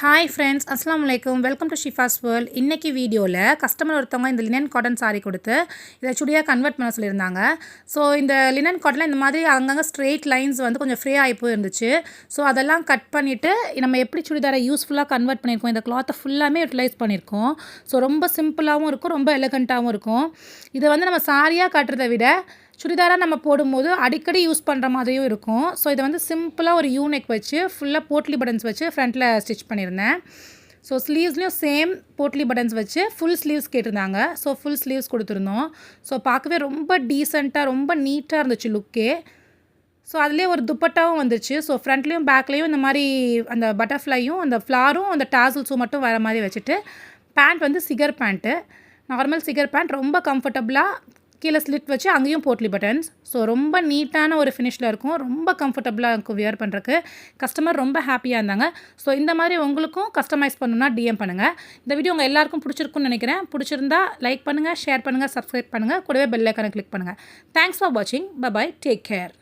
Hi friends, அஸ்ஸலாமு அலைக்கும். Welcome to Shifa's world. இன்றைக்கி வீடியோவில் கஸ்டமர் ஒருத்தவங்க இந்த லினன் காட்டன் சாரீ கொடுத்து இதை சுடியாக கன்வெர்ட் பண்ண சொல்லியிருந்தாங்க. ஸோ இந்த லினன் காட்டனில் இந்த மாதிரி அங்கங்கே ஸ்ட்ரெயிட் லைன்ஸ் வந்து கொஞ்சம் ஃப்ரீ ஆகி போயிருந்துச்சு. ஸோ அதெல்லாம் கட் பண்ணிவிட்டு நம்ம எப்படி சுடிதாரை யூஸ்ஃபுல்லாக கன்வெர்ட் பண்ணியிருக்கோம், இந்த கிளாத்தை ஃபுல்லாமே யூட்டிலைஸ் பண்ணியிருக்கோம். ஸோ ரொம்ப சிம்பிளாகவும் இருக்கும், ரொம்ப எலகண்ட்டாகவும் இருக்கும். இதை வந்து நம்ம சாரியாக கட்டுறதை விட சுடிதாராக நம்ம போடும்போது அடிக்கடி யூஸ் பண்ணுற மாதிரியும் இருக்கும். ஸோ இதை வந்து சிம்பிளாக ஒரு யூனெக் வச்சு ஃபுல்லாக போட்லி பட்டன்ஸ் வச்சு ஃப்ரண்ட்டில் ஸ்டிச் பண்ணியிருந்தேன். ஸோ ஸ்லீவ்ஸ்லேயும் சேம் போட்லி பட்டன்ஸ் வச்சு ஃபுல் ஸ்லீவ்ஸ் கேட்டிருந்தாங்க. ஸோ ஃபுல் ஸ்லீவ்ஸ் கொடுத்துருந்தோம். ஸோ பார்க்கவே ரொம்ப டீசெண்டாக ரொம்ப நீட்டாக இருந்துச்சு லுக்கே. ஸோ அதுலேயே ஒரு துப்பட்டாவும் வந்துச்சு. ஸோ ஃப்ரண்ட்லேயும் பேக்லேயும் இந்த மாதிரி அந்த பட்டர்ஃப்ளையும் அந்த ஃப்ளாரும் அந்த டாசல்ஸும் மட்டும் வர மாதிரி வச்சுட்டு பேண்ட் வந்து cigar pant, normal cigar pant, ரொம்ப கம்ஃபர்டபுளாக கீழே ஸ்லிட் வச்சு அங்கேயும் போட்லி பட்டன்ஸ். ஸோ ரொம்ப நீட்டான ஒரு ஃபினிஷில் இருக்கும், ரொம்ப கம்ஃபர்டபுளாக இருக்கும் வியர் பண்ணுறக்கு. கஸ்டமர் ரொம்ப ஹாப்பியாக இருந்தாங்க. ஸோ இந்த மாதிரி உங்களுக்கும் கஸ்டமைஸ் பண்ணணுன்னா டிஎம் பண்ணுங்கள். இந்த வீடியோ உங்கள் எல்லாருக்கும் பிடிச்சிருக்குன்னு நினைக்கிறேன். பிடிச்சிருந்தா லைக் பண்ணுங்கள், ஷேர் பண்ணுங்கள், சப்ஸ்கிரைப் பண்ணுங்கள், கூடவே பெல் ஐக்கானை கிளிக் பண்ணுங்கள். தேங்க்ஸ் ஃபார் வாட்சிங். Bye, take care.